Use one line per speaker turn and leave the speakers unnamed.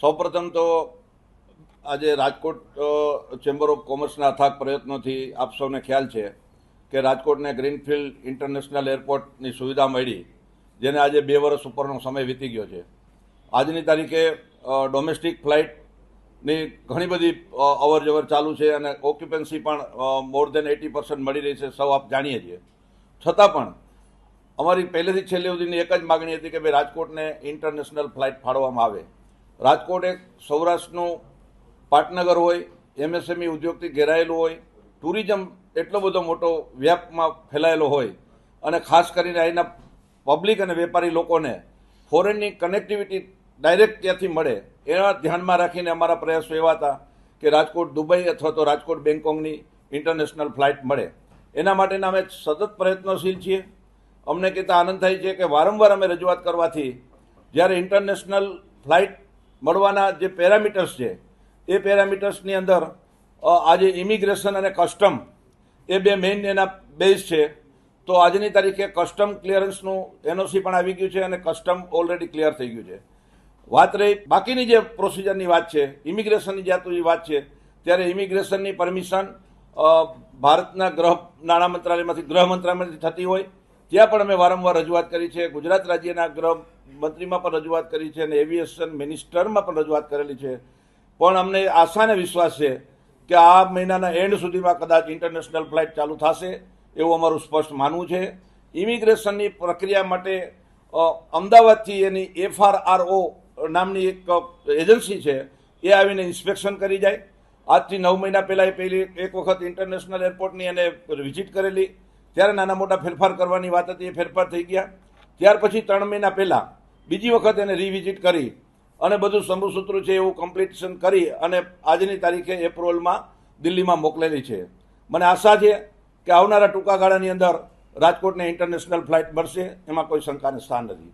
સૌપ્રથમ તો આજે રાજકોટ ચેમ્બર ઓફ કોમર્સના અથાગ પ્રયત્નોથી આપ સૌને ખ્યાલ છે કે રાજકોટને ગ્રીનફિલ્ડ ઇન્ટરનેશનલ એરપોર્ટની સુવિધા મળી, જેને આજે 2 વર્ષ ઉપરનો સમય વીતી ગયો છે. આજની તારીખે ડોમેસ્ટિક ફ્લાઇટની ઘણી બધી અવર જવર ચાલુ છે અને ઓક્યુપન્સી પણ મોર દેન 80% મળી રહી છે, સૌ આપ જાણીએ છીએ. છતાં પણ અમારી પહેલેથી છેલ્લે સુધીની એક જ માગણી હતી કે ભાઈ રાજકોટને ઇન્ટરનેશનલ ફ્લાઇટ ફાળવવામાં આવે. રાજકોટ એક સૌરાષ્ટ્રનું પાટનગર હોય, એમએસએમઈ ઉદ્યોગથી ઘેરાયેલું હોય, ટુરિઝમ એટલો બધો મોટો વ્યાપમાં ફેલાયેલો હોય અને ખાસ કરીને અહીંના પબ્લિક અને વેપારી લોકોને ફોરેનની કનેક્ટિવિટી ડાયરેક્ટ ત્યાંથી મળે, એના ધ્યાનમાં રાખીને અમારા પ્રયાસો એવા હતા કે રાજકોટ દુબઈ અથવા તો રાજકોટ બેંકોકની ઇન્ટરનેશનલ ફ્લાઇટ મળે. એના માટેના અમે સતત પ્રયત્નશીલ છીએ. અમને કહેતા આનંદ થાય છે કે વારંવાર અમે રજૂઆત કરવાથી જ્યારે ઇન્ટરનેશનલ ફ્લાઇટ મળવાના જે પેરામીટર્સ છે એ પેરામીટર્સની અંદર આજે ઇમિગ્રેશન અને કસ્ટમ એ બે મેઇન એના બેઝ છે. તો આજની તારીખે કસ્ટમ ક્લિયરન્સનું એનઓસી પણ આવી ગયું છે અને કસ્ટમ ઓલરેડી ક્લિયર થઈ ગયું છે. વાત રહી બાકીની જે પ્રોસિજરની વાત છે, ઇમિગ્રેશનની જાતની વાત છે, ત્યારે ઇમિગ્રેશનની પરમિશન ભારતના નાણાં મંત્રાલયમાંથી ગૃહ મંત્રાલયમાંથી થતી હોય ત્યાં પણ અમે વારંવાર રજૂઆત કરી છે. ગુજરાત રાજ્યના ગૃહ મંત્રીમાં પણ રજૂઆત કરી છે અને એવિએશન મિનિસ્ટરમાં પણ રજૂઆત કરેલી છે. પણ અમને આશા અને વિશ્વાસ છે કે આ મહિનાના એન્ડ સુધીમાં કદાચ ઇન્ટરનેશનલ ફ્લાઇટ ચાલુ થશે એવું અમારું સ્પષ્ટ માનવું છે. ઇમિગ્રેશનની પ્રક્રિયા માટે અમદાવાદથી એની FRRO નામની એક એજન્સી છે, એ આવીને ઇન્સ્પેક્શન કરી જાય. આજથી 9 મહિના પહેલાં એ પહેલી એક વખત ઇન્ટરનેશનલ એરપોર્ટની એને વિઝિટ કરેલી, ત્યારે નાના મોટા ફેરફાર કરવાની વાત હતી, એ ફેરફાર થઈ ગયા. ત્યાર પછી 3 મહિના પહેલાં બીજી વખત એને રિવિઝિટ કરી અને બધું સમૂહસૂત્ર છે એવું કમ્પ્લીશન કરી અને આજની તારીખે એપ્રિલમાં દિલ્હીમાં મોકલેલી છે. મને આશા છે કે આવનારા ટૂંકા ગાળાની અંદર રાજકોટને ઇન્ટરનેશનલ ફ્લાઇટ મળશે, એમાં કોઈ શંકાને સ્થાન નથી.